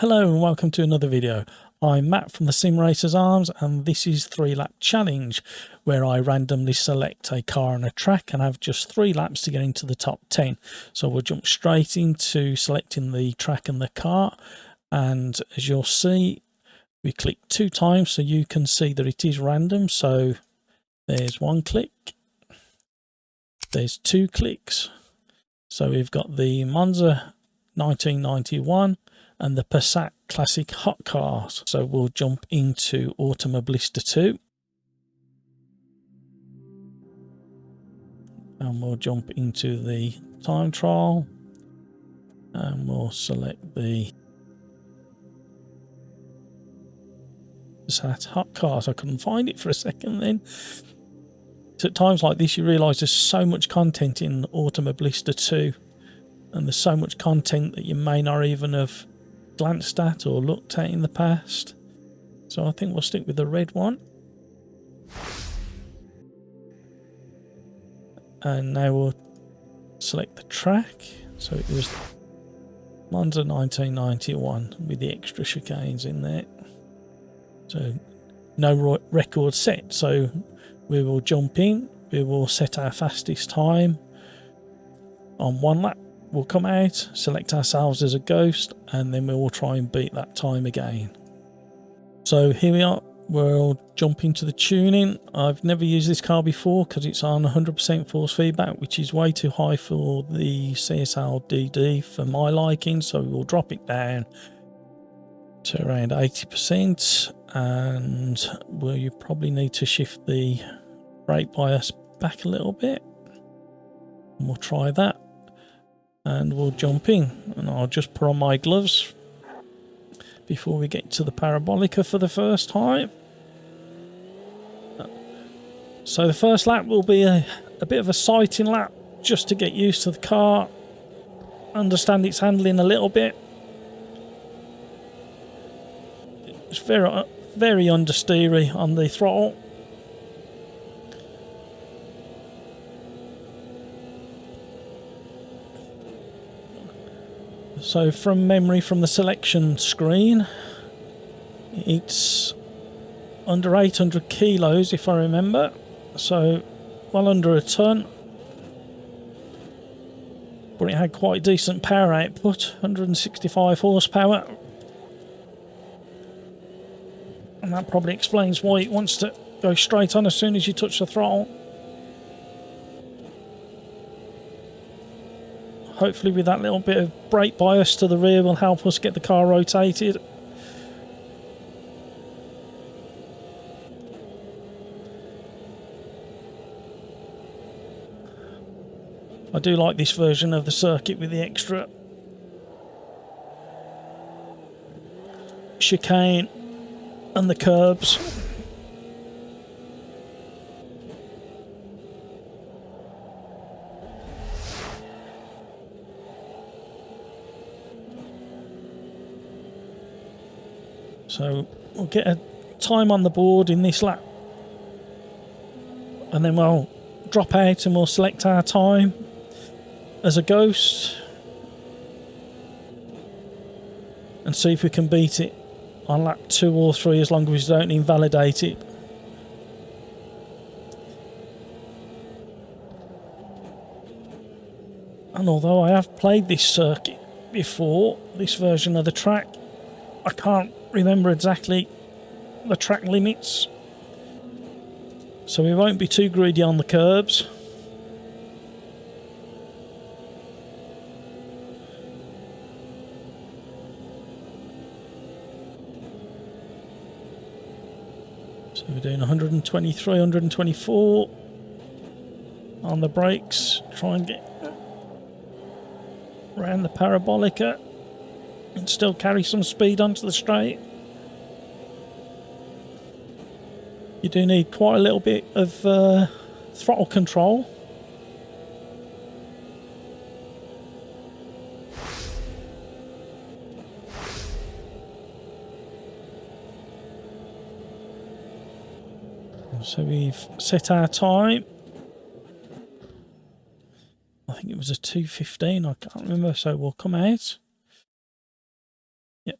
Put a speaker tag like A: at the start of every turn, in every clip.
A: Hello and welcome to another video. I'm Matt from the Sim Racers Arms, and this is 3-lap challenge, where I randomly select a car and a track and have just 3 laps to get into the top 10. So we'll jump straight into selecting the track and the car, and as you'll see, we click 2 times so you can see that it is random. So there's 1 click, there's 2 clicks. So we've got the Monza 1991 and the Passat Classic Hot Cars. So we'll jump into Automobilista 2. And we'll jump into the time trial. And we'll select the Passat Hot Cars. I couldn't find it for a second then. So at times like this you realise there's so much content in Automobilista 2. And there's so much content that you may not even have glanced at or looked at in the past. So I think we'll stick with the red one. And now we'll select the track. So it was Monza 1991 with the extra chicanes in there. So no record set. So we will jump in. We will set our fastest time on 1 lap. We'll come out, select ourselves as a ghost, and then we will try and beat that time again. So here we are. We'll jump into the tuning. I've never used this car before because it's on 100% force feedback, which is way too high for the CSL DD for my liking. So we'll drop it down to around 80%, and we'll probably need to shift the brake bias back a little bit. And we'll try that. And we'll jump in, and I'll just put on my gloves before we get to the parabolica for the first time. So the first lap will be a bit of a sighting lap, just to get used to the car, understand its handling a little bit. It's very understeery on the throttle. So from memory, from the selection screen, it's under 800 kilos if I remember, so well under a ton, but it had quite decent power output, 165 horsepower, and that probably explains why it wants to go straight on as soon as you touch the throttle. Hopefully with that little bit of brake bias to the rear will help us get the car rotated. I do like this version of the circuit with the extra chicane and the curbs. So we'll get a time on the board in this lap, and then we'll drop out and we'll select our time as a ghost and see if we can beat it on lap 2 or 3, as long as we don't invalidate it. And although I have played this circuit before, this version of the track, I can't remember exactly the track limits, so we won't be too greedy on the curbs. So we're doing 123, 124 on the brakes, try and get around the parabolica and still carry some speed onto the straight. You do need quite a little bit of throttle control. So we've set our time. I think it was a 2:15, I can't remember, so we'll come out. Yep,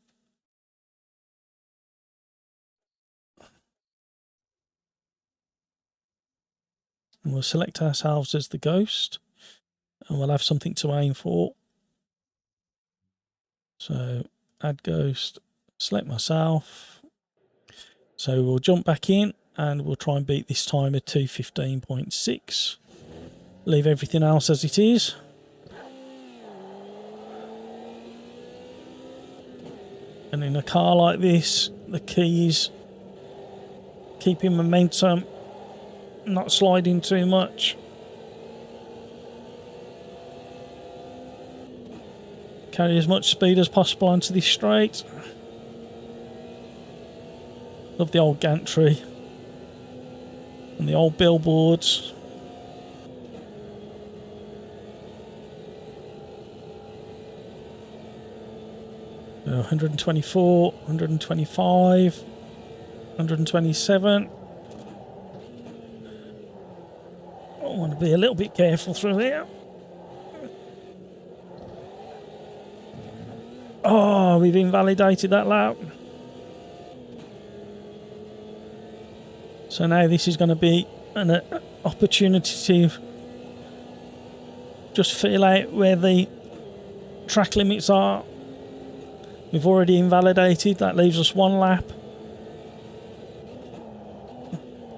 A: And we'll select ourselves as the ghost, and we'll have something to aim for. So add ghost, select myself. So we'll jump back in and we'll try and beat this time at 2:15.6. Leave everything else as it is. And in a car like this, the key is keeping momentum, not sliding too much. Carry as much speed as possible onto this straight. Love the old gantry and the old billboards. So 124, 125, 127. I want to be a little bit careful through here. Oh, we've invalidated that lap. So now this is going to be an opportunity to just feel out where the track limits are. We've already invalidated. That leaves us one lap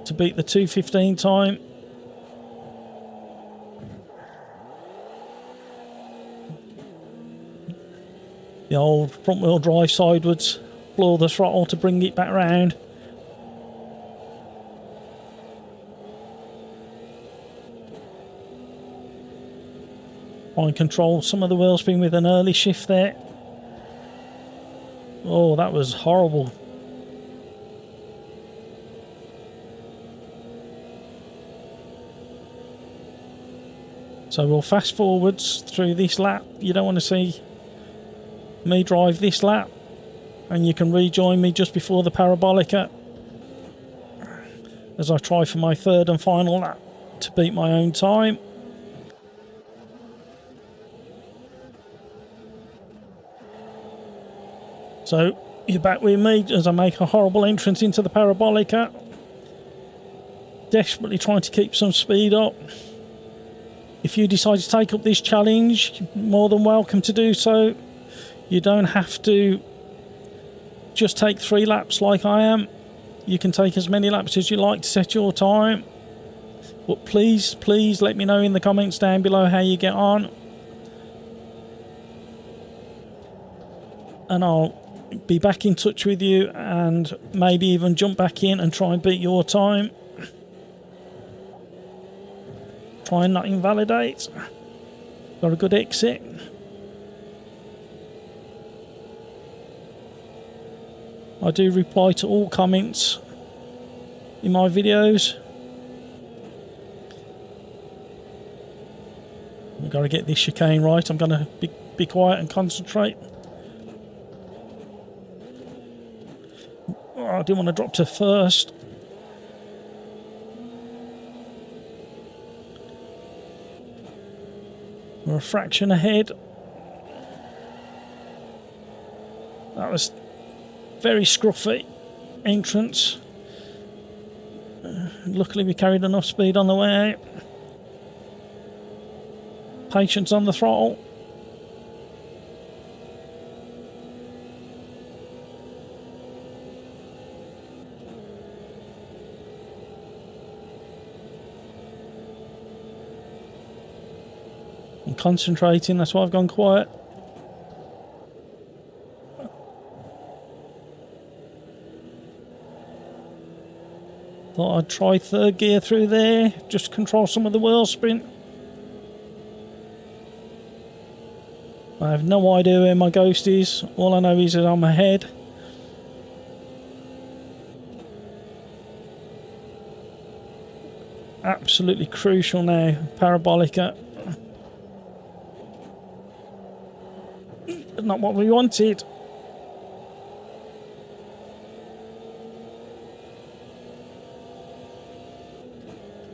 A: to beat the 2:15 time. The old front wheel drive sidewards, blow the throttle to bring it back round. Try and control some of the wheel spin with an early shift there. Oh, that was horrible. So we'll fast forwards through this lap. You don't want to see me drive this lap, and you can rejoin me just before the parabolica as I try for my third and final lap to beat my own time. So you're back with me as I make a horrible entrance into the parabolica, desperately trying to keep some speed up. If you decide to take up this challenge, you're more than welcome to do so. You don't have to just take 3 laps like I am. You can take as many laps as you like to set your time. But please let me know in the comments down below how you get on. And I'll be back in touch with you and maybe even jump back in and try and beat your time. Try and not invalidate. Got a good exit. I do reply to all comments in my videos. We've got to get this chicane right. I'm going to be quiet and concentrate. Oh, I didn't want to drop to first. We're a fraction ahead. That was very scruffy entrance. Luckily we carried enough speed on the way out. Patience on the throttle. I'm concentrating, that's why I've gone quiet. Thought I'd try third gear through there, just control some of the wheel spin. I have no idea where my ghost is. All I know is that I'm ahead. Absolutely crucial now, parabolica. Not what we wanted.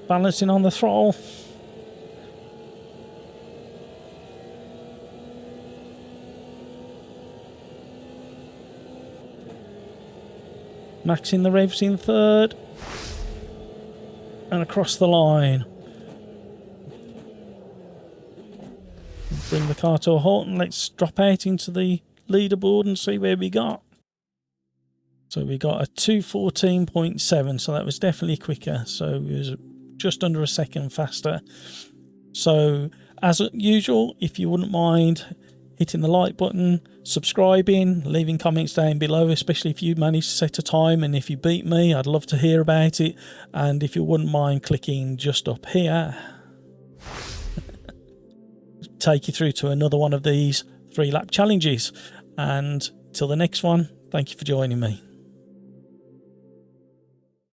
A: Balancing on the throttle. Maxing the revs in third. And across the line. bring the car to a halt and let's drop out into the leaderboard and see where we got. So we got a 2:14.7, so that was definitely quicker. So it was just under a second faster. So as usual, if you wouldn't mind hitting the like button, subscribing, leaving comments down below, especially if you manage to set a time, and if you beat me, I'd love to hear about it. And if you wouldn't mind clicking just up here, take you through to another one of these 3-lap challenges. And till the next one, thank you for joining me.